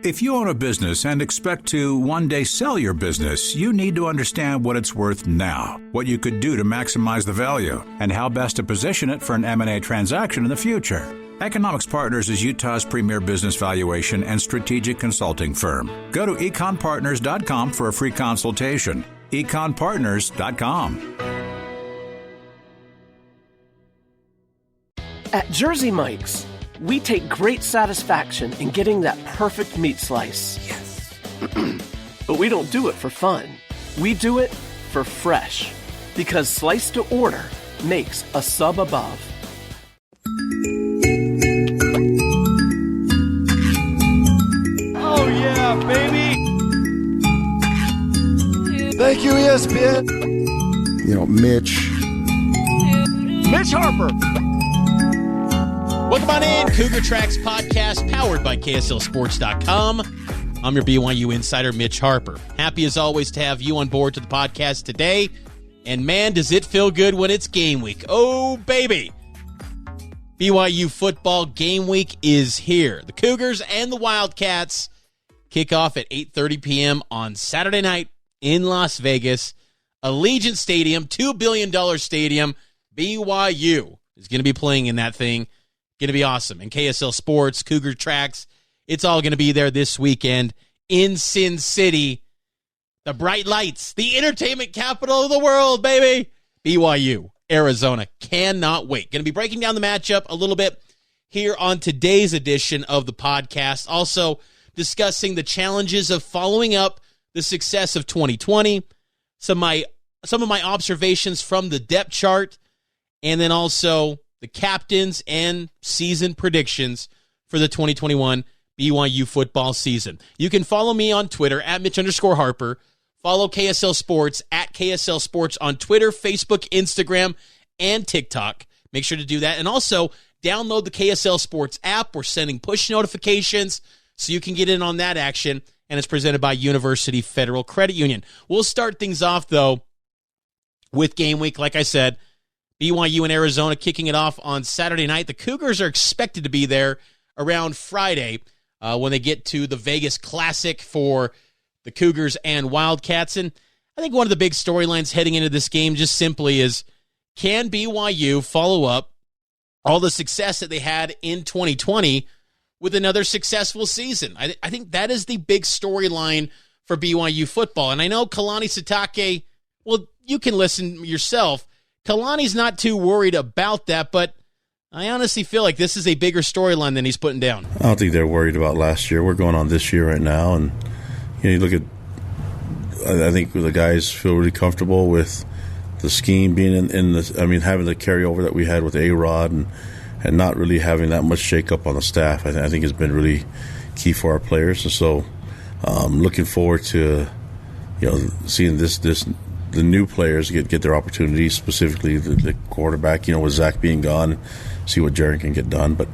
If you own a business and expect to one day sell your business, you need to understand what it's worth now, what you could do to maximize the value, and how best to position it for an M&A transaction in the future. Economics Partners is Utah's premier business valuation and strategic consulting firm. Go to econpartners.com for a free consultation. econpartners.com. At Jersey Mike's, we take great satisfaction in getting that perfect meat slice. Yes. But we don't do it for fun. We do it for fresh. Because slice to order makes a sub above. Oh yeah, baby! Thank you, ESPN. Mitch Harper. Welcome on in, Cougar Tracks podcast powered by KSLSports.com. I'm your BYU insider, Mitch Harper. Happy as always to have you on board to the podcast today. And man, does it feel good when it's game week. Oh, baby. BYU football game week is here. The Cougars and the Wildcats kick off at 8:30 p.m. on Saturday night in Las Vegas. Allegiant Stadium, $2 billion stadium. BYU is going to be playing in that thing. Going to be awesome. And KSL Sports, Cougar Tracks, it's all going to be there this weekend in Sin City. The bright lights, the entertainment capital of the world, baby. BYU, Arizona. Cannot wait. Going to be breaking down the matchup a little bit here on today's edition of the podcast. Also discussing the challenges of following up the success of 2020, some of my observations from the depth chart, and then also the captains and season predictions for the 2021 BYU football season. You can follow me on Twitter at Mitch_Harper. Follow KSL Sports at KSL Sports on Twitter, Facebook, Instagram, and TikTok. Make sure to do that. And also download the KSL Sports app. We're sending push notifications so you can get in on that action. And it's presented by University Federal Credit Union. We'll start things off, though, with game week. Like I said, BYU and Arizona kicking it off on Saturday night. The Cougars are expected to be there around Friday when they get to the Vegas Classic for the Cougars and Wildcats. And I think one of the big storylines heading into this game just simply is, can BYU follow up all the success that they had in 2020 with another successful season? I think that is the big storyline for BYU football. And I know Kalani Sitake, well, you can listen yourself. Kalani's not too worried about that, but I honestly feel like this is a bigger storyline than he's putting down. I don't think they're worried about last year. We're going on this year right now, and you look at, I think the guys feel really comfortable with the scheme being in the, having the carryover that we had with A-Rod and not really having that much shakeup on the staff. I think has been really key for our players. And so looking forward to, seeing the new players get their opportunities, specifically the quarterback, with Zach being gone, see what Jaron can get done. But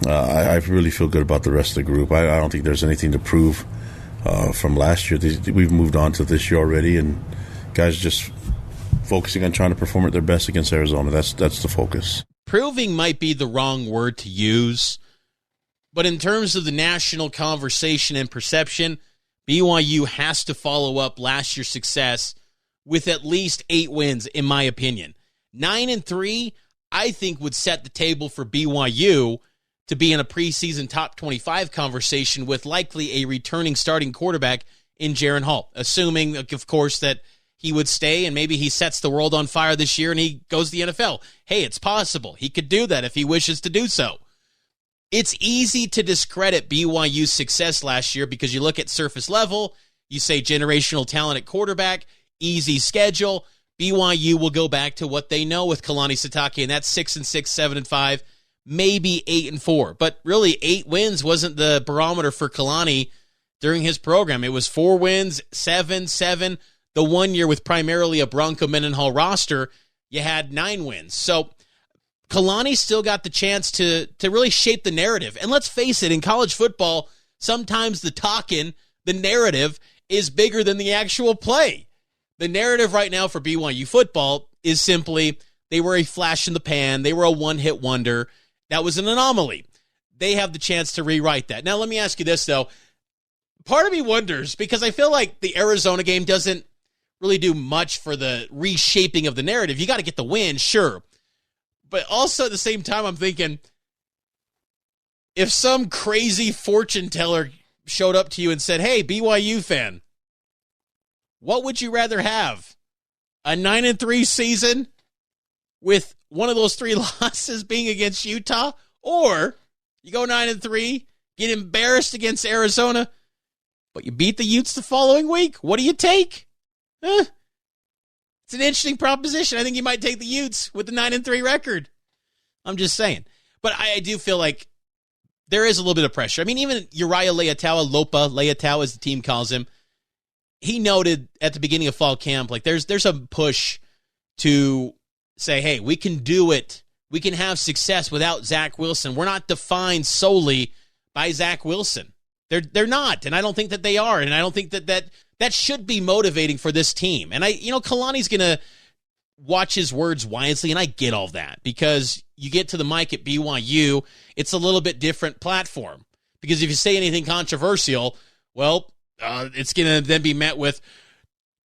I really feel good about the rest of the group. I don't think there's anything to prove from last year. We've moved on to this year already, and guys just focusing on trying to perform at their best against Arizona. That's the focus. Proving might be the wrong word to use, but in terms of the national conversation and perception, BYU has to follow up last year's success with at least 8 wins, in my opinion. 9-3, I think, would set the table for BYU to be in a preseason top 25 conversation with likely a returning starting quarterback in Jaron Hall, assuming, of course, that he would stay and maybe he sets the world on fire this year and he goes to the NFL. Hey, it's possible. He could do that if he wishes to do so. It's easy to discredit BYU's success last year because you look at surface level, you say generational talent at quarterback, easy schedule. BYU will go back to what they know with Kalani Sitake, and that's 6-6, 7-5, maybe 8-4. But really, 8 wins wasn't the barometer for Kalani during his program. It was 4 wins, 7. The one year with primarily a Bronco Mendenhall roster, you had 9 wins. So Kalani still got the chance to really shape the narrative. And let's face it, in college football, sometimes the talking, the narrative, is bigger than the actual play. The narrative right now for BYU football is simply they were a flash in the pan. They were a one-hit wonder. That was an anomaly. They have the chance to rewrite that. Now, let me ask you this, though. part of me wonders, because I feel like the Arizona game doesn't really do much for the reshaping of the narrative. You got to get the win, sure. But also at the same time, I'm thinking, if some crazy fortune teller showed up to you and said, hey, BYU fan, what would you rather have? A 9-3 season with one of those 3 losses being against Utah? Or you go 9-3, get embarrassed against Arizona, but you beat the Utes the following week? What do you take? It's an interesting proposition. I think you might take the Utes with the 9-3 record. I'm just saying. But I do feel like there is a little bit of pressure. I mean, even Uriah Leatao, as the team calls him, he noted at the beginning of fall camp, like there's a push to say, hey, we can do it. We can have success without Zach Wilson. We're not defined solely by Zach Wilson. They're not, and I don't think that they are, and I don't think that should be motivating for this team. And Kalani's going to watch his words wisely, and I get all that, because you get to the mic at BYU, it's a little bit different platform. Because if you say anything controversial, well, it's going to then be met with,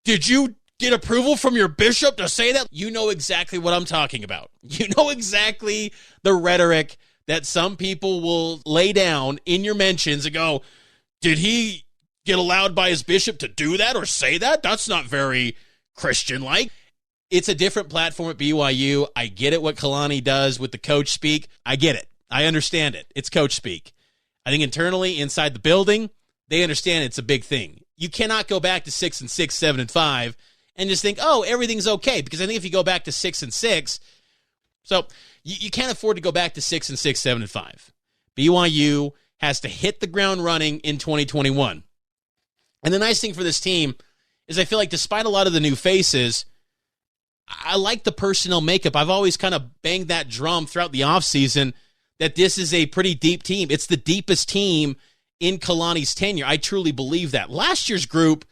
did you get approval from your bishop to say that? You know exactly what I'm talking about. You know exactly the rhetoric that some people will lay down in your mentions and go, did he get allowed by his bishop to do that or say that? That's not very Christian-like. It's a different platform at BYU. I get it what Kalani does with the coach speak. I get it. I understand it. It's coach speak. I think internally, inside the building, they understand it's a big thing. You cannot go back to 6-6, 7-5, and just think, oh, everything's okay. Because I think if you go back to 6-6, so you can't afford to go back to 6-6, 7-5. BYU has to hit the ground running in 2021. And the nice thing for this team is I feel like despite a lot of the new faces, I like the personnel makeup. I've always kind of banged that drum throughout the offseason that this is a pretty deep team. It's the deepest team in Kalani's tenure. I truly believe that. Last year's group,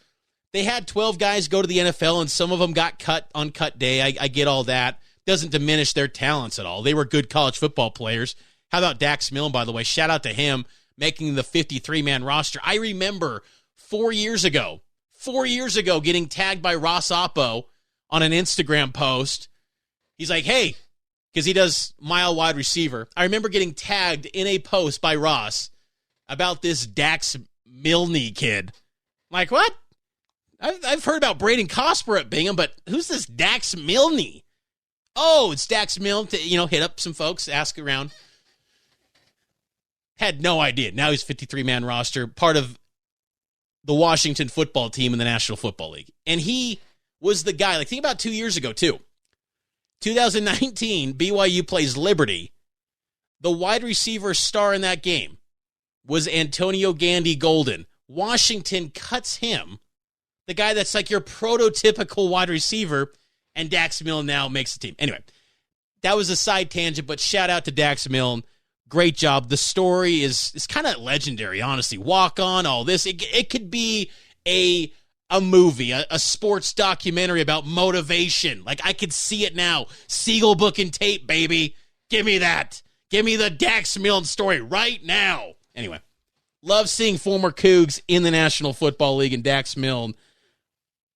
they had 12 guys go to the NFL, and some of them got cut on cut day. I get all that. Doesn't diminish their talents at all. They were good college football players. How about Dax Milne, by the way? Shout out to him making the 53-man roster. I remember 4 years ago, getting tagged by Ross Oppo on an Instagram post. He's like, hey, because he does mile wide receiver. I remember getting tagged in a post by Ross about this Dax Milne kid. I'm like, what? I've heard about Braden Cosper at Bingham, but who's this Dax Milne? Oh, it's Dax Milne. Hit up some folks, ask around. Had no idea. Now he's 53-man roster, part of the Washington football team in the National Football League. And he was the guy, think about 2 years ago, too. 2019, BYU plays Liberty. The wide receiver star in that game was Antonio Gandy Golden. Washington cuts him, the guy that's like your prototypical wide receiver, and Dax Milne now makes the team. Anyway, that was a side tangent, but shout out to Dax Milne. Great job. The story is kind of legendary, honestly. Walk on, all this. It could be a movie, a sports documentary about motivation. I could see it now. Siegel book and tape, baby. Give me that. Give me the Dax Milne story right now. Anyway, love seeing former Cougs in the National Football League, and Dax Milne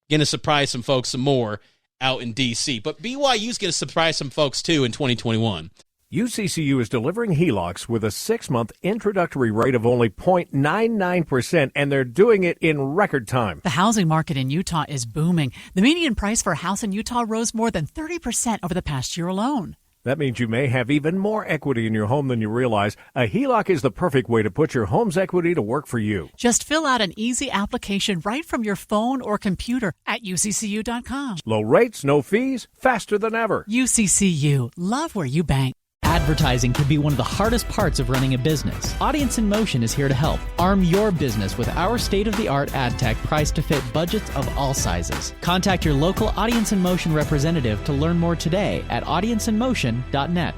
going to surprise some folks some more out in D.C. But BYU's going to surprise some folks, too, in 2021. UCCU is delivering HELOCs with a 6-month introductory rate of only 0.99%, and they're doing it in record time. The housing market in Utah is booming. The median price for a house in Utah rose more than 30% over the past year alone. That means you may have even more equity in your home than you realize. A HELOC is the perfect way to put your home's equity to work for you. Just fill out an easy application right from your phone or computer at uccu.com. Low rates, no fees, faster than ever. UCCU. Love where you bank. Advertising can be one of the hardest parts of running a business. Audience in Motion is here to help. Arm your business with our state-of-the-art ad tech priced to fit budgets of all sizes. Contact your local Audience in Motion representative to learn more today at audienceinmotion.net.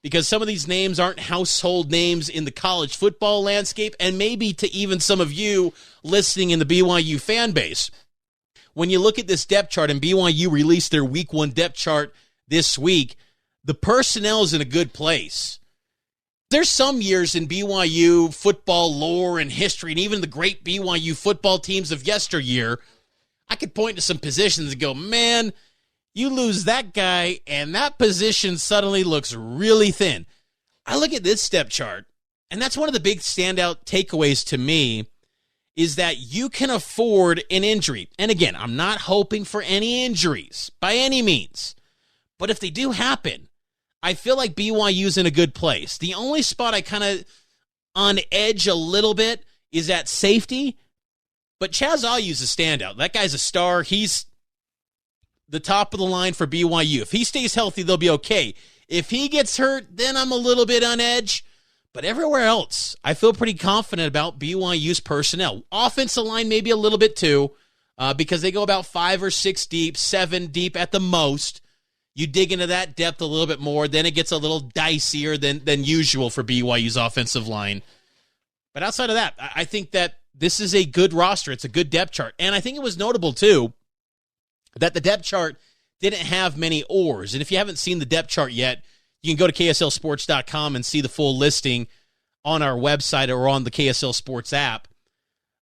Because some of these names aren't household names in the college football landscape, and maybe to even some of you listening in the BYU fan base. When you look at this depth chart, and BYU released their Week 1 depth chart this week, the personnel is in a good place. there's some years in BYU football lore and history, and even the great BYU football teams of yesteryear, I could point to some positions and go, man, you lose that guy, and that position suddenly looks really thin. I look at this depth chart, and that's one of the big standout takeaways to me, is that you can afford an injury. And again, I'm not hoping for any injuries by any means. But if they do happen, I feel like BYU's in a good place. The only spot I kind of on edge a little bit is at safety. But Chaz Ayu's a standout. That guy's a star. He's the top of the line for BYU. If he stays healthy, they'll be okay. If he gets hurt, then I'm a little bit on edge. But everywhere else, I feel pretty confident about BYU's personnel. Offensive line maybe a little bit too, because they go about 5 or 6 deep, 7 deep at the most. You dig into that depth a little bit more, then it gets a little dicier than usual for BYU's offensive line. But outside of that, I think that this is a good roster. It's a good depth chart. And I think it was notable too that the depth chart didn't have many oars. And if you haven't seen the depth chart yet, you can go to KSLSports.com and see the full listing on our website or on the KSL Sports app.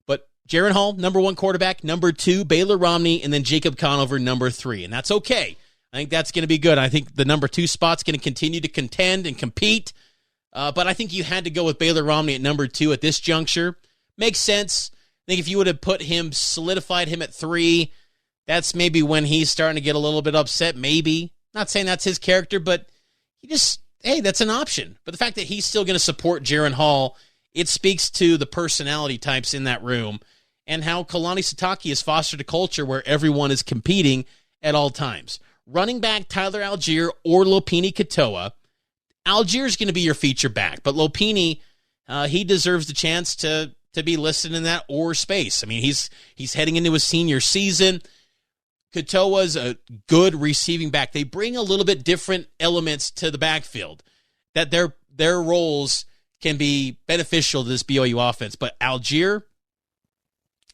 But Jaren Hall, number 1 quarterback, number 2, Baylor Romney, and then Jacob Conover, number 3. And that's okay. I think that's going to be good. I think the number 2 spot's going to continue to contend and compete. But I think you had to go with Baylor Romney at number 2 at this juncture. Makes sense. I think if you would have solidified him at 3, that's maybe when he's starting to get a little bit upset, maybe. Not saying that's his character, but that's an option. But the fact that he's still going to support Jaren Hall, it speaks to the personality types in that room and how Kalani Sitake has fostered a culture where everyone is competing at all times. Running back Tyler Algier or Lopini Katoa. Algier's going to be your feature back, but Lopini, he deserves the chance to be listed in that or space. I mean, he's heading into his senior season. Katoa's a good receiving back. They bring a little bit different elements to the backfield, that their roles can be beneficial to this BYU offense. But Algier,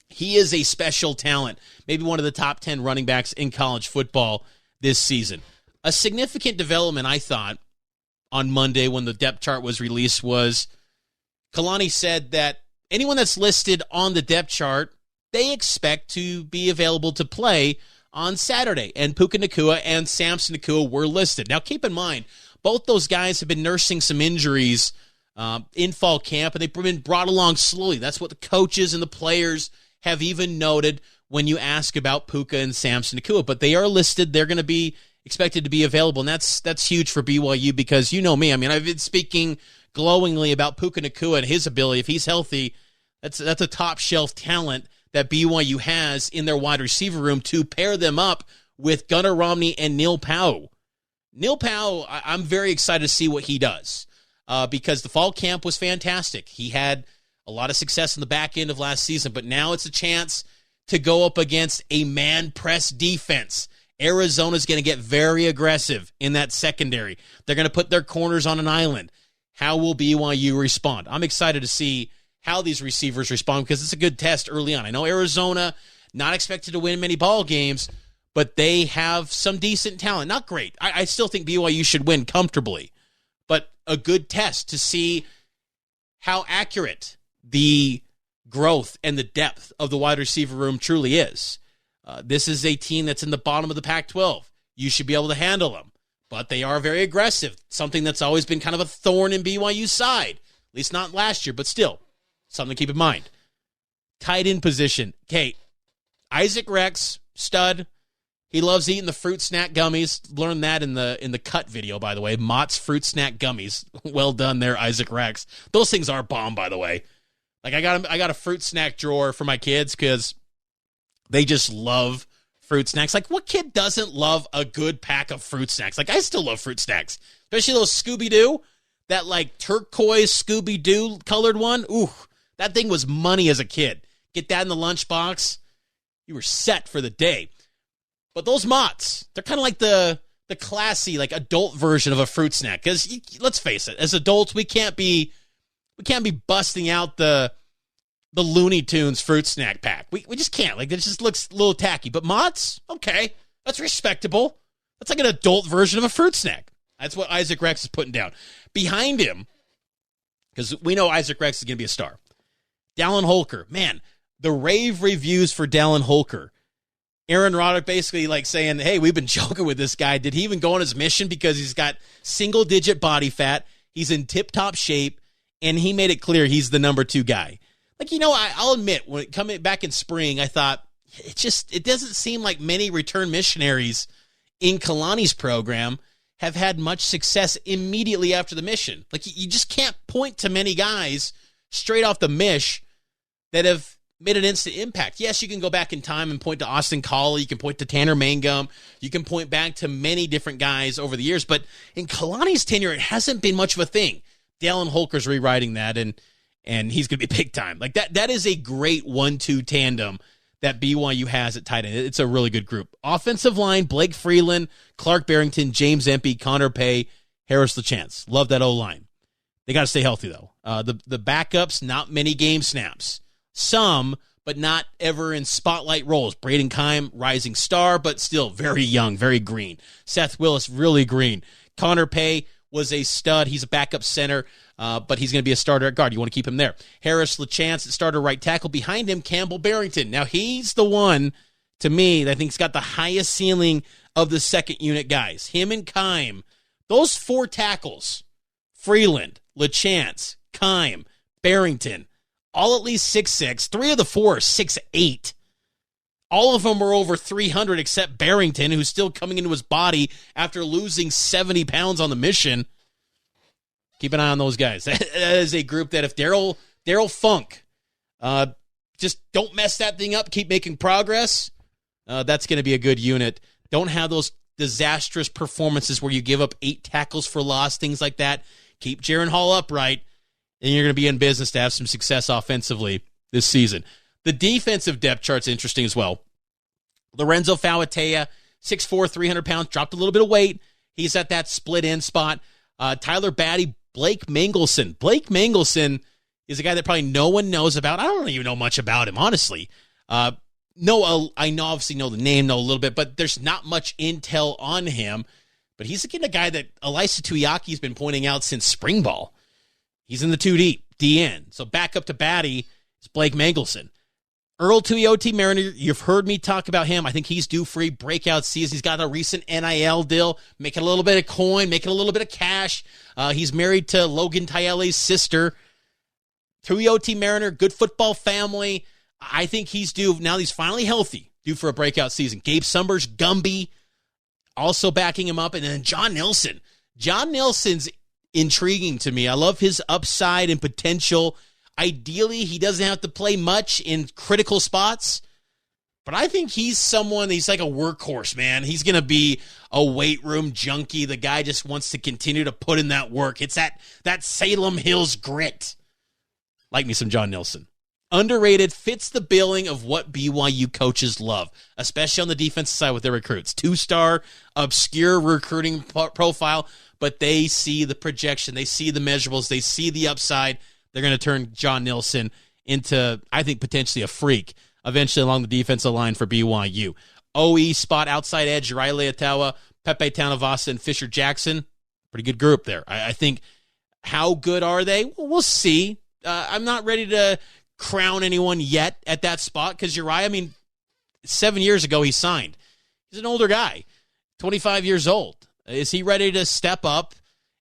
he is a special talent, maybe one of the top 10 running backs in college football this season. A significant development, I thought, on Monday when the depth chart was released was Kalani said that anyone that's listed on the depth chart, they expect to be available to play on Saturday. And Puka Nacua and Samson Nacua were listed. Now, keep in mind, both those guys have been nursing some injuries in fall camp, and they've been brought along slowly. That's what the coaches and the players have even noted when you ask about Puka and Samson Nacua. But they are listed. They're going to be expected to be available, and that's huge for BYU because you know me. I mean, I've been speaking glowingly about Puka Nacua and his ability. If he's healthy, that's a top-shelf talent that BYU has in their wide receiver room to pair them up with Gunnar Romney and Neil Powell. Neil Powell, I'm very excited to see what he does because the fall camp was fantastic. He had a lot of success in the back end of last season, but now it's a chance to go up against a man-press defense. Arizona's going to get very aggressive in that secondary. They're going to put their corners on an island. How will BYU respond? I'm excited to see how these receivers respond because it's a good test early on. I know Arizona, not expected to win many ball games, but they have some decent talent. Not great. I still think BYU should win comfortably, but a good test to see how accurate the growth and the depth of the wide receiver room truly is. This is a team that's in the bottom of the Pac-12. You should be able to handle them, but they are very aggressive, something that's always been kind of a thorn in BYU's side, at least not last year, but still. Something to keep in mind. Tight end position. Okay, Isaac Rex, stud. He loves eating the fruit snack gummies. Learned that in the cut video, by the way. Mott's fruit snack gummies. Well done there, Isaac Rex. Those things are bomb, by the way. Like I got a fruit snack drawer for my kids because they just love fruit snacks. Like what kid doesn't love a good pack of fruit snacks? Like I still love fruit snacks, especially those Scooby-Doo. That like turquoise Scooby-Doo colored one. Ooh. That thing was money as a kid. Get that in the lunchbox, you were set for the day. But those Mott's, they're kind of like the classy, like adult version of a fruit snack. Because let's face it, as adults, we can't be busting out the Looney Tunes fruit snack pack. We just can't. Like it just looks a little tacky. But Mott's, okay, that's respectable. That's like an adult version of a fruit snack. That's what Isaac Rex is putting down. Behind him, because we know Isaac Rex is going to be a star. Dallin Holker, man, the rave reviews for Dallin Holker. Aaron Roddick basically like saying, hey, we've been joking with this guy. Did he even go on his mission? Because he's got single-digit body fat. He's in tip-top shape, and he made it clear he's the number 2 guy. Like, I'll admit, when coming back in spring, I thought, it doesn't seem like many return missionaries in Kalani's program have had much success immediately after the mission. Like, you just can't point to many guys straight off the mish that have made an instant impact. Yes, you can go back in time and point to Austin Collie. You can point to Tanner Mangum. You can point back to many different guys over the years. But in Kalani's tenure, it hasn't been much of a thing. Dallin Holker's rewriting that, and he's going to be big time. Like that is a great 1-2 tandem that BYU has at tight end. It's a really good group. Offensive line, Blake Freeland, Clark Barrington, James Empey, Connor Pay, Harris LaChance. Love that O-line. They got to stay healthy, though. The backups, not many game snaps. Some, but not ever in spotlight roles. Braden Keim, rising star, but still very young, very green. Seth Willis, really green. Connor Pay was a stud. He's a backup center, but he's going to be a starter at guard. You want to keep him there. Harris LaChance at starter right tackle. Behind him, Campbell Barrington. Now, he's the one, to me, that I think has got the highest ceiling of the second unit guys. Him and Keim, those 4 tackles, Freeland, LaChance, Keim, Barrington, all at least 6'6". 3 of the 4 are 6'8". All of them are over 300 except Barrington, who's still coming into his body after losing 70 pounds on the mission. Keep an eye on those guys. That is a group that if Daryl Funk just don't mess that thing up, keep making progress, that's going to be a good unit. Don't have those disastrous performances where you give up 8 tackles for loss, things like that. Keep Jaron Hall upright, and you're going to be in business to have some success offensively this season. The defensive depth chart's interesting as well. Lorenzo Fauatea, 6'4", 300 pounds, dropped a little bit of weight. He's at that split end spot. Tyler Batty, Blake Mangelson. Blake Mangelson is a guy that probably no one knows about. I don't even know much about him, honestly. I obviously know the name, know a little bit, but there's not much intel on him. But he's again a guy that Elisa Tuiaki's been pointing out since spring ball. He's in the 2 deep, DN. So back up to Batty is Blake Mangelson. Earl Tuioti Mariner, you've heard me talk about him. I think he's due for a breakout season. He's got a recent NIL deal, making a little bit of coin, making a little bit of cash. He's married to Logan Tayele's sister. Tuioti Mariner, good football family. I think he's due, now he's finally healthy, due for a breakout season. Gabe Summers, Gumby, also backing him up. And then John Nelson. John Nelson's intriguing to me. I love his upside and potential. Ideally, he doesn't have to play much in critical spots, but I think he's like a workhorse, man. He's going to be a weight room junkie. The guy just wants to continue to put in that work. It's that Salem Hills grit. Like me some John Nelson. Underrated, fits the billing of what BYU coaches love, especially on the defensive side with their recruits. 2-star, obscure recruiting profile, but they see the projection. They see the measurables. They see the upside. They're going to turn John Nelson into, I think, potentially a freak eventually along the defensive line for BYU. OE spot outside edge, Riley Atawa, Pepe Tanavasa, and Fisher Jackson. Pretty good group there. I think, how good are they? Well, we'll see. I'm not ready to crown anyone yet at that spot because Uriah, 7 years ago he signed. He's an older guy, 25 years old. Is he ready to step up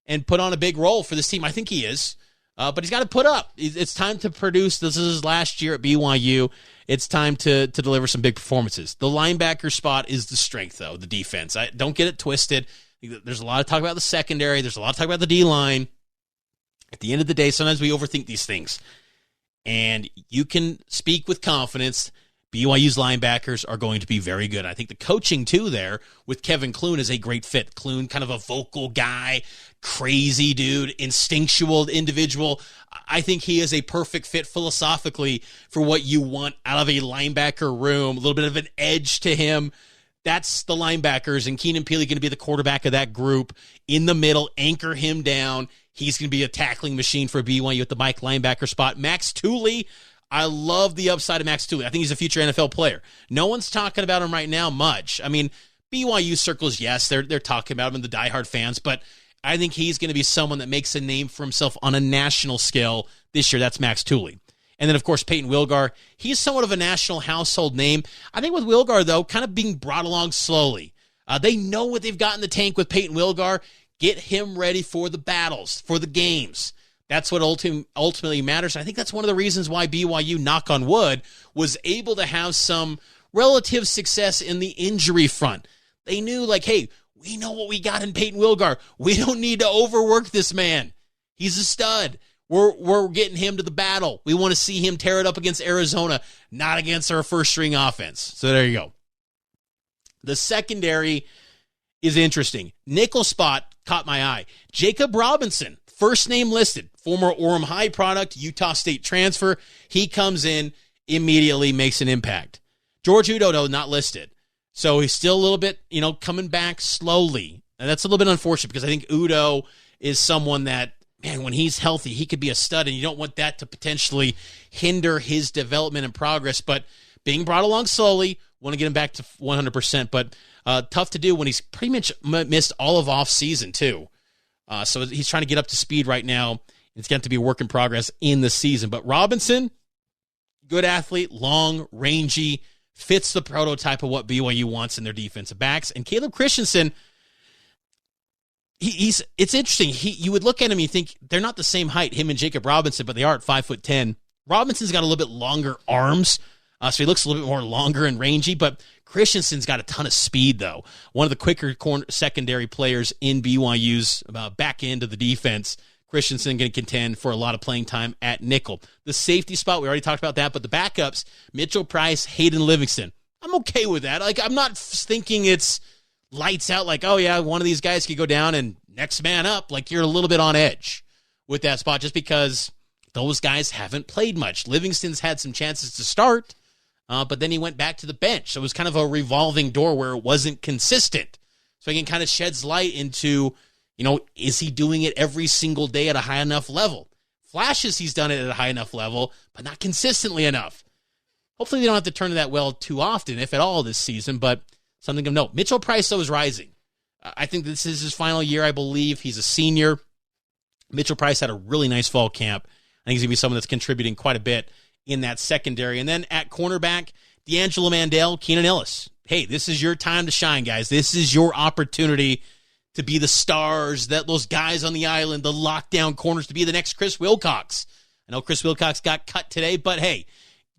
and put on a big role for this team? I think he is. But he's got to put up. It's time to produce. This is his last year at BYU. It's time to deliver some big performances. The linebacker spot is the strength, though, the defense. Don't get it twisted. There's a lot of talk about the secondary. There's a lot of talk about the D-line. At the end of the day, sometimes we overthink these things. And you can speak with confidence. BYU's linebackers are going to be very good. I think the coaching, too, there with Kevin Clune is a great fit. Clune, kind of a vocal guy, crazy dude, instinctual individual. I think he is a perfect fit philosophically for what you want out of a linebacker room, a little bit of an edge to him. That's the linebackers, and Keenan Peely going to be the quarterback of that group in the middle, anchor him down. He's going to be a tackling machine for BYU at the Mike linebacker spot. Max Tooley, I love the upside of Max Tooley. I think he's a future NFL player. No one's talking about him right now much. BYU circles, yes, they're talking about him and the diehard fans, but I think he's going to be someone that makes a name for himself on a national scale this year. That's Max Tooley. And then, of course, Peyton Wilgar. He's somewhat of a national household name. I think with Wilgar, though, kind of being brought along slowly. They know what they've got in the tank with Peyton Wilgar. Get him ready for the battles, for the games. That's what ultimately matters. I think that's one of the reasons why BYU, knock on wood, was able to have some relative success in the injury front. They knew, like, hey, we know what we got in Peyton Wilgar. We don't need to overwork this man. He's a stud. We're getting him to the battle. We want to see him tear it up against Arizona, not against our first-string offense. So there you go. The secondary is interesting. Nickel spot caught my eye. Jacob Robinson, first name listed, former Orem High product, Utah State transfer. He comes in, immediately makes an impact. George Udo, though, not listed. So he's still a little bit, coming back slowly. And that's a little bit unfortunate because I think Udo is someone that, man, when he's healthy, he could be a stud, and you don't want that to potentially hinder his development and progress. But being brought along slowly, want to get him back to 100%, but tough to do when he's pretty much missed all of off-season, too. So he's trying to get up to speed right now. It's going to be a work in progress in the season. But Robinson, good athlete, long, rangy, fits the prototype of what BYU wants in their defensive backs. And Caleb Christensen, it's interesting. You would look at him and you think they're not the same height, him and Jacob Robinson, but they are at 5'10". Robinson's got a little bit longer arms, so he looks a little bit more longer and rangy, but Christensen's got a ton of speed, though. One of the quicker secondary players in BYU's back end of the defense. Christensen going to contend for a lot of playing time at nickel. The safety spot, we already talked about that, but the backups, Mitchell Price, Hayden Livingston. I'm okay with that. Like, I'm not thinking it's lights out like, oh, yeah, one of these guys could go down and next man up. Like, you're a little bit on edge with that spot just because those guys haven't played much. Livingston's had some chances to start, but then he went back to the bench. So it was kind of a revolving door where it wasn't consistent. So again, kind of sheds light into, is he doing it every single day at a high enough level? Flashes he's done it at a high enough level, but not consistently enough. Hopefully they don't have to turn to that well too often, if at all, this season, but something of note. Mitchell Price, though, is rising. I think this is his final year, I believe. He's a senior. Mitchell Price had a really nice fall camp. I think he's going to be someone that's contributing quite a bit in that secondary. And then at cornerback, D'Angelo Mandel, Keenan Ellis. Hey, this is your time to shine, guys. This is your opportunity to be the stars, that those guys on the island, the lockdown corners, to be the next Chris Wilcox. I know Chris Wilcox got cut today, but hey,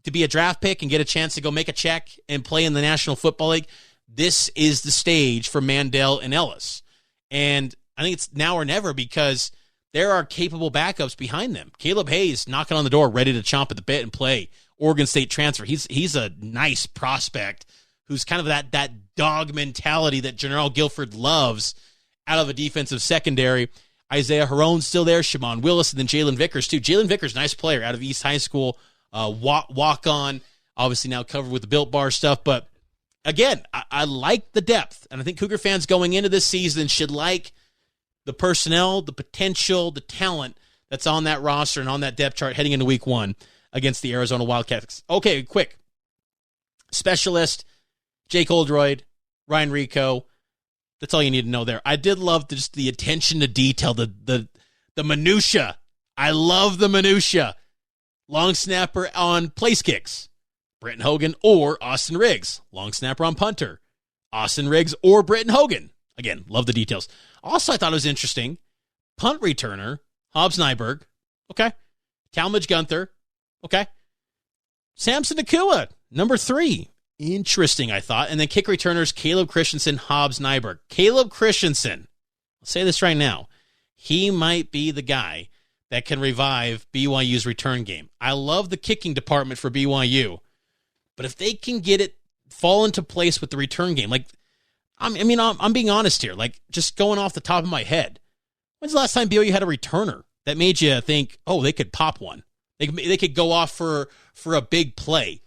to be a draft pick and get a chance to go make a check and play in the National Football League, this is the stage for Mandel and Ellis. And I think it's now or never because there are capable backups behind them. Caleb Hayes knocking on the door, ready to chomp at the bit and play. Oregon State transfer. He's a nice prospect who's kind of that dog mentality that General Guilford loves out of a defensive secondary. Isaiah Harone's still there, Shimon Willis, and then Jalen Vickers, too. Jalen Vickers, nice player out of East High School, walk-on, obviously now covered with the Built Bar stuff. But, again, I like the depth, and I think Cougar fans going into this season should like the personnel, the potential, the talent that's on that roster and on that depth chart heading into week 1 against the Arizona Wildcats. Okay, quick. Specialist, Jake Oldroyd, Ryan Rico. That's all you need to know there. I did love just the attention to detail, the minutia. I love the minutia. Long snapper on place kicks, Britton Hogan or Austin Riggs. Long snapper on punter, Austin Riggs or Britton Hogan. Again, love the details. Also, I thought it was interesting. Punt returner, Hobbs Nyberg. Okay. Talmadge Gunther. Okay. Samson Nakua, number 3. Interesting, I thought. And then kick returners, Caleb Christensen, Hobbs Nyberg. Caleb Christensen, I'll say this right now, he might be the guy that can revive BYU's return game. I love the kicking department for BYU, but if they can get it fall into place with the return game, like, I'm being honest here, like, just going off the top of my head, when's the last time BYU had a returner that made you think, oh, they could pop one? They could go off for a big play.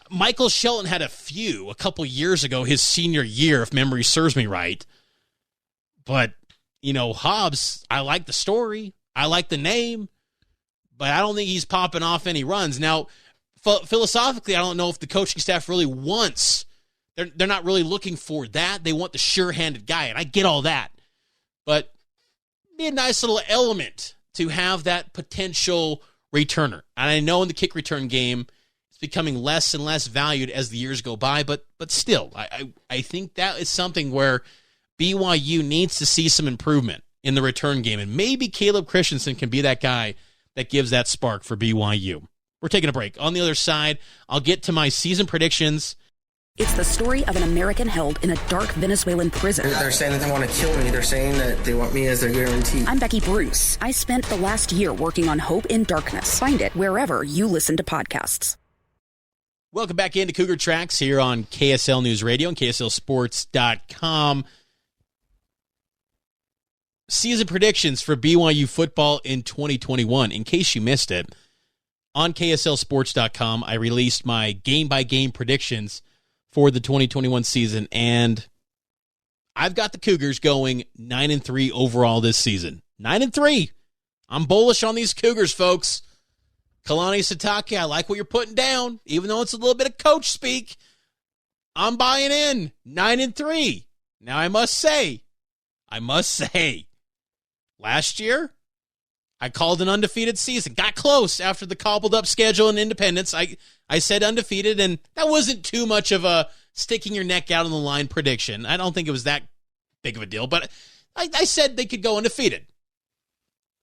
Michael Shelton had a couple years ago, his senior year, if memory serves me right. But, Hobbs, I like the story. I like the name. But I don't think he's popping off any runs. Now, philosophically, I don't know if the coaching staff really wants. They're not really looking for that. They want the sure-handed guy, and I get all that. but be a nice little element to have that potential returner. And I know in the kick return game, it's becoming less and less valued as the years go by, but still, I think that is something where BYU needs to see some improvement in the return game, and maybe Caleb Christensen can be that guy that gives that spark for BYU. We're taking a break. On the other side, I'll get to my season predictions. It's the story of an American held in a dark Venezuelan prison. They're saying that they want to kill me. They're saying that they want me as their guarantee. I'm Becky Bruce. I spent the last year working on Hope in Darkness. Find it wherever you listen to podcasts. Welcome back into Cougar Tracks here on KSL News Radio and KSLSports.com. Season predictions for BYU football in 2021. In case you missed it, on KSLSports.com, I released my game-by-game predictions for the 2021 season, and I've got the Cougars going 9-3 overall this season. 9-3. I'm bullish on these Cougars, folks. Kalani Sitake, I like what you're putting down, even though it's a little bit of coach speak. I'm buying in. 9-3. Now, I must say, last year, I called an undefeated season. Got close after the cobbled up schedule and Independence. I said undefeated, and that wasn't too much of a sticking your neck out on the line prediction. I don't think it was that big of a deal, but I said they could go undefeated.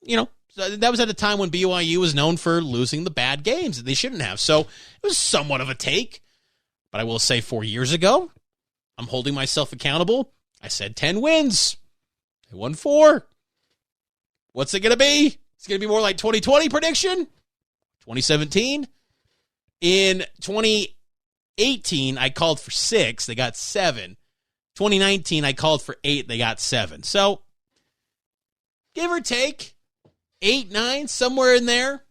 You know, that was at a time when BYU was known for losing the bad games that they shouldn't have. So it was somewhat of a take. But I will say 4 years ago, I'm holding myself accountable. I said 10 wins. They won 4. What's it going to be? It's going to be more like 2020 prediction? 2017? In 2018, I called for 6. They got 7. 2019, I called for 8. They got 7. So, give or take, 8, 9, somewhere in there.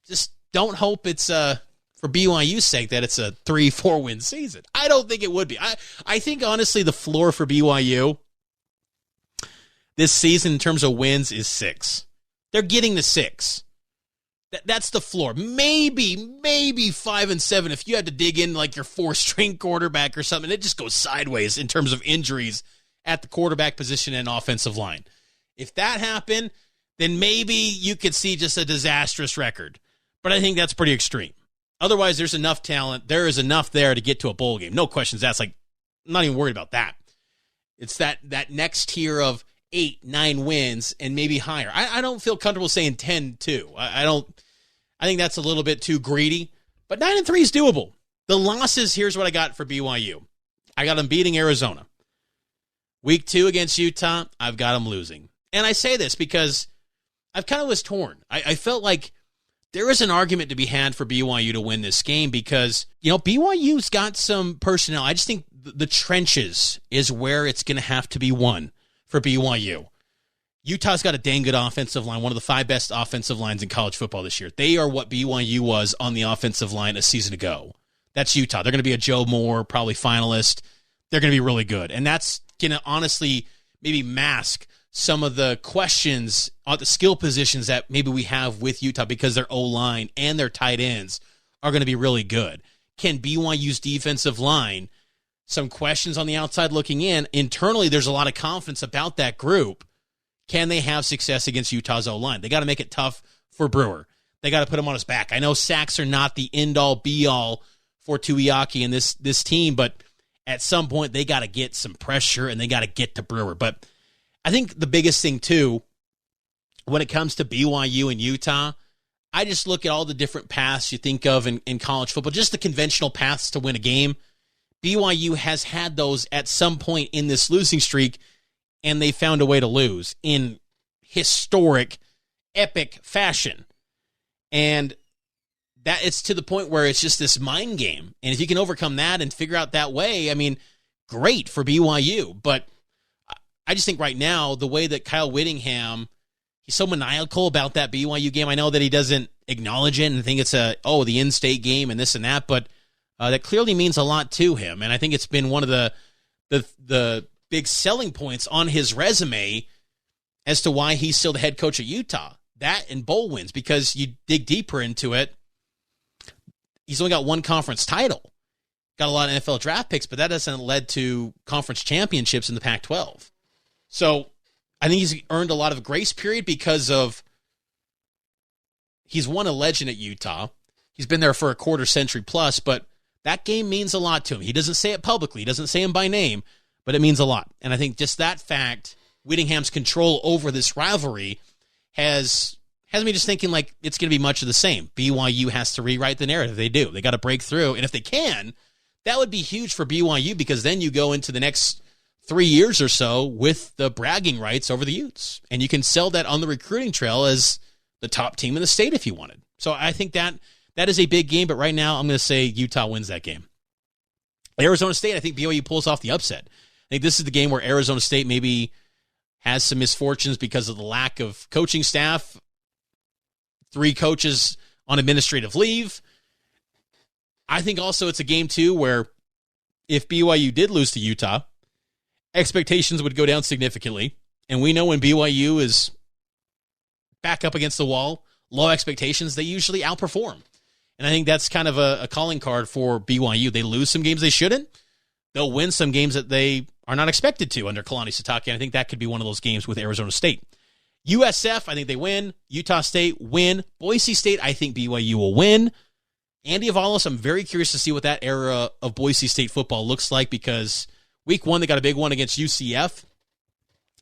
Just don't hope it's, for BYU's sake, that it's a 3-4 win season. I don't think it would be. I think, honestly, the floor for BYU this season in terms of wins is 6. They're getting the 6. That's the floor. Maybe 5 and 7 if you had to dig in like your 4-string quarterback or something. It just goes sideways in terms of injuries at the quarterback position and offensive line. If that happened, then maybe you could see just a disastrous record. But I think that's pretty extreme. Otherwise, there's enough talent. There is enough there to get to a bowl game. No questions asked. Like, I'm not even worried about that. It's that next tier of 8, 9 wins and maybe higher. I don't feel comfortable saying 10-2. I think that's a little bit too greedy, but 9-3 is doable. The losses, here's what I got for BYU. I got them beating Arizona. Week 2 against Utah, I've got them losing. And I say this because I've kind of was torn. I felt like there is an argument to be had for BYU to win this game because, you know, BYU's got some personnel. I just think the trenches is where it's going to have to be won for BYU. Utah's got a dang good offensive line, one of the 5 best offensive lines in college football this year. They are what BYU was on the offensive line a season ago. That's Utah. They're going to be a Joe Moore, probably finalist. They're going to be really good. And that's going to honestly maybe mask some of the questions on the skill positions that maybe we have with Utah because their O-line and their tight ends are going to be really good. Can BYU's defensive line, some questions on the outside looking in, internally there's a lot of confidence about that group. Can they have success against Utah's O-line? They got to make it tough for Brewer. They got to put him on his back. I know sacks are not the end-all, be-all for Tuiaki and this team, but at some point they got to get some pressure and they got to get to Brewer. But I think the biggest thing, too, when it comes to BYU and Utah, I just look at all the different paths you think of in college football, just the conventional paths to win a game. BYU has had those at some point in this losing streak, and they found a way to lose in historic, epic fashion. And that it's to the point where it's just this mind game. And if you can overcome that and figure out that way, I mean, great for BYU. But I just think right now, the way that Kyle Whittingham, he's so maniacal about that BYU game. I know that he doesn't acknowledge it and think it's the in-state game and this and that, but that clearly means a lot to him. And I think it's been one of the big selling points on his resume as to why he's still the head coach at Utah. That and bowl wins, because you dig deeper into it, he's only got one conference title. Got a lot of NFL draft picks, but that hasn't led to conference championships in the Pac-12. So I think he's earned a lot of grace period because of he's won a legend at Utah. He's been there for a quarter century plus, but that game means a lot to him. He doesn't say it publicly. He doesn't say him by name, but it means a lot. And I think just that fact, Whittingham's control over this rivalry has me just thinking like it's going to be much of the same. BYU has to rewrite the narrative. They do. They got to break through. And if they can, that would be huge for BYU because then you go into the next 3 years or so with the bragging rights over the Utes. And you can sell that on the recruiting trail as the top team in the state if you wanted. So I think that is a big game, but right now I'm going to say Utah wins that game. Arizona State, I think BYU pulls off the upset. I think this is the game where Arizona State maybe has some misfortunes because of the lack of coaching staff. 3 coaches on administrative leave. I think also it's a game, too, where if BYU did lose to Utah, expectations would go down significantly. And we know when BYU is back up against the wall, low expectations, they usually outperform. And I think that's kind of a calling card for BYU. They lose some games they shouldn't. They'll win some games that they are not expected to under Kalani Sitake. And I think that could be one of those games with Arizona State. USF, I think they win. Utah State, win. Boise State, I think BYU will win. Andy Avalos, I'm very curious to see what that era of Boise State football looks like because week 1, they got a big one against UCF.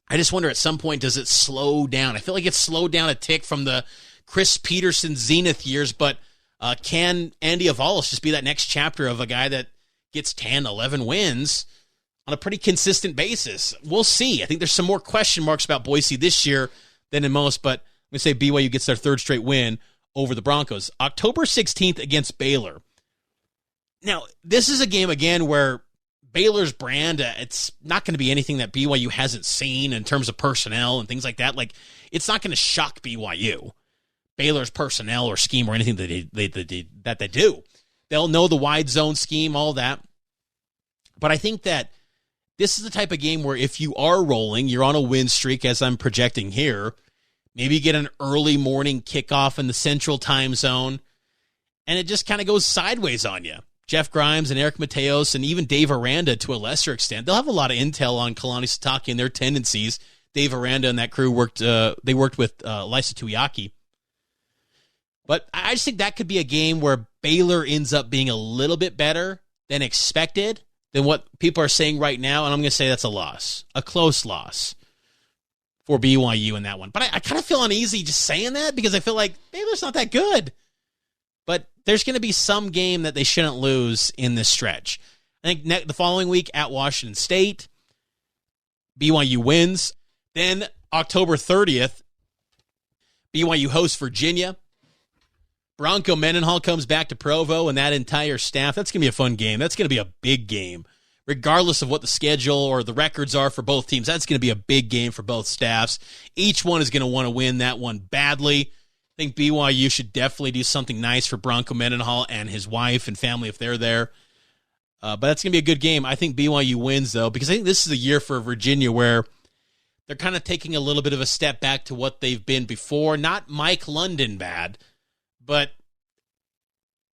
I just wonder at some point, does it slow down? I feel like it's slowed down a tick from the Chris Peterson Zenith years, but can Andy Avalos just be that next chapter of a guy that gets 10, 11 wins on a pretty consistent basis? We'll see. I think there's some more question marks about Boise this year than in most, but I'm going to say BYU gets their 3rd straight win over the Broncos. October 16th against Baylor. Now, this is a game, again, where Baylor's brand, it's not going to be anything that BYU hasn't seen in terms of personnel and things like that. Like, it's not going to shock BYU, Baylor's personnel or scheme or anything that they do. They'll know the wide zone scheme, all that. But I think that this is the type of game where if you are rolling, you're on a win streak, as I'm projecting here, maybe you get an early morning kickoff in the central time zone, and it just kind of goes sideways on you. Jeff Grimes and Eric Mateos and even Dave Aranda to a lesser extent, they'll have a lot of intel on Kalani Sitake and their tendencies. Dave Aranda and that crew worked with Lysa Tuiaki. But I just think that could be a game where Baylor ends up being a little bit better than expected, than what people are saying right now, and I'm going to say that's a loss, a close loss for BYU in that one. But I kind of feel uneasy just saying that because I feel like Baylor's not that good. But there's going to be some game that they shouldn't lose in this stretch. I think the following week at Washington State, BYU wins. Then October 30th, BYU hosts Virginia. Bronco Mendenhall comes back to Provo and that entire staff. That's going to be a fun game. That's going to be a big game. Regardless of what the schedule or the records are for both teams, that's going to be a big game for both staffs. Each one is going to want to win that one badly. I think BYU should definitely do something nice for Bronco Mendenhall and his wife and family if they're there. But that's going to be a good game. I think BYU wins, though, because I think this is a year for Virginia where they're kind of taking a little bit of a step back to what they've been before. Not Mike London bad, but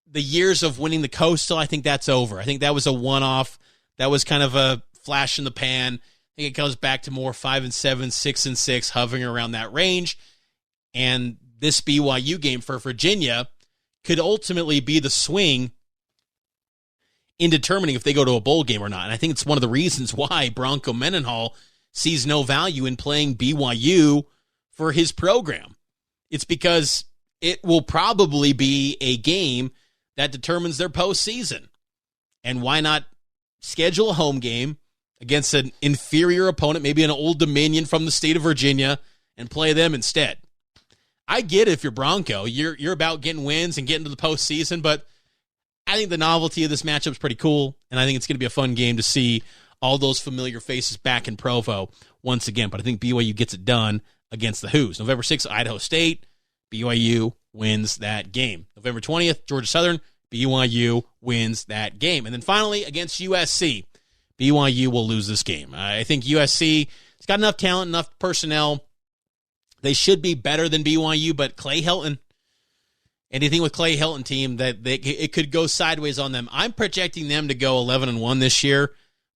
the years of winning the Coastal, I think that's over. I think that was a one-off. That was kind of a flash in the pan. I think it goes back to more 5-7, 6-6, hovering around that range. And this BYU game for Virginia could ultimately be the swing in determining if they go to a bowl game or not. And I think it's one of the reasons why Bronco Mendenhall sees no value in playing BYU for his program. It's because it will probably be a game that determines their postseason. And why not schedule a home game against an inferior opponent, maybe an Old Dominion from the state of Virginia, and play them instead? I get it if you're Bronco. You're about getting wins and getting to the postseason, but I think the novelty of this matchup is pretty cool, and I think it's going to be a fun game to see all those familiar faces back in Provo once again. But I think BYU gets it done against the Hoos. November 6th, Idaho State. BYU wins that game. November 20th, Georgia Southern. BYU wins that game. And then finally, against USC, BYU will lose this game. I think USC has got enough talent, enough personnel. They should be better than BYU, but Clay Helton, anything with Clay Helton team, that it could go sideways on them. I'm projecting them to go 11-1 this year,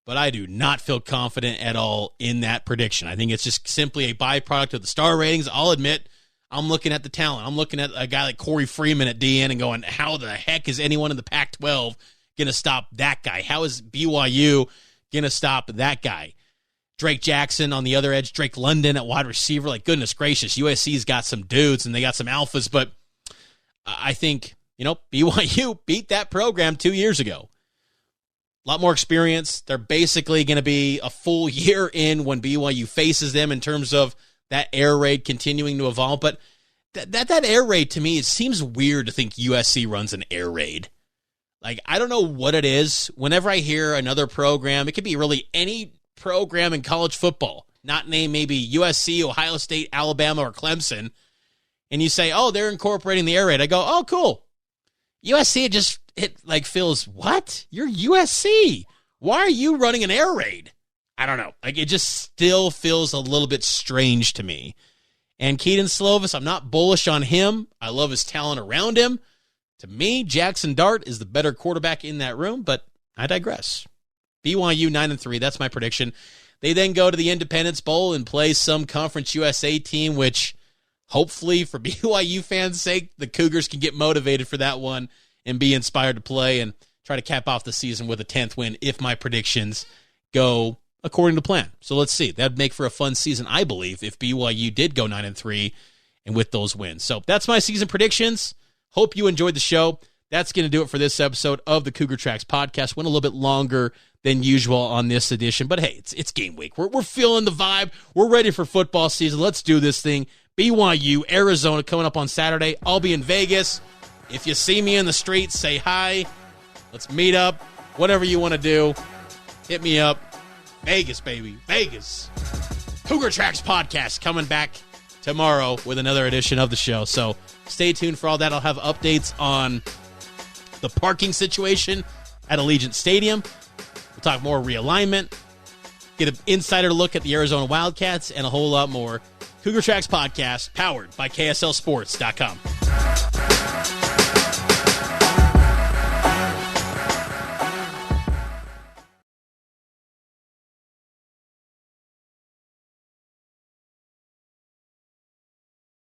but I do not feel confident at all in that prediction. I think it's just simply a byproduct of the star ratings. I'll admit, I'm looking at the talent. I'm looking at a guy like Corey Freeman at DN and going, how the heck is anyone in the Pac-12 going to stop that guy? How is BYU going to stop that guy? Drake Jackson on the other edge, Drake London at wide receiver. Like, goodness gracious, USC's got some dudes and they got some alphas, but I think, BYU beat that program 2 years ago. A lot more experience. They're basically going to be a full year in when BYU faces them in terms of that air raid continuing to evolve. But that air raid, to me, it seems weird to think USC runs an air raid. Like, I don't know what it is. Whenever I hear another program, it could be really any program in college football, not named maybe USC, Ohio State, Alabama, or Clemson, and you say, oh, they're incorporating the air raid. I go, oh, cool. USC, it feels, what? You're USC. Why are you running an air raid? I don't know. Like, it just still feels a little bit strange to me. And Keaton Slovis, I'm not bullish on him. I love his talent around him. To me, Jackson Dart is the better quarterback in that room, but I digress. BYU 9-3, that's my prediction. They then go to the Independence Bowl and play some Conference USA team, which hopefully for BYU fans' sake, the Cougars can get motivated for that one and be inspired to play and try to cap off the season with a 10th win if my predictions go according to plan. So let's see. That'd make for a fun season, I believe, if BYU did go 9-3 and with those wins. So that's my season predictions. Hope you enjoyed the show. That's going to do it for this episode of the Cougar Tracks podcast. Went a little bit longer than usual on this edition, but hey, it's game week. We're feeling the vibe. We're ready for football season. Let's do this thing. BYU, Arizona coming up on Saturday. I'll be in Vegas. If you see me in the streets, say hi. Let's meet up. Whatever you want to do, hit me up. Vegas, baby. Vegas. Cougar Tracks podcast coming back tomorrow with another edition of the show. So stay tuned for all that. I'll have updates on the parking situation at Allegiant Stadium. We'll talk more realignment, get an insider look at the Arizona Wildcats, and a whole lot more. Cougar Tracks podcast, powered by KSLSports.com.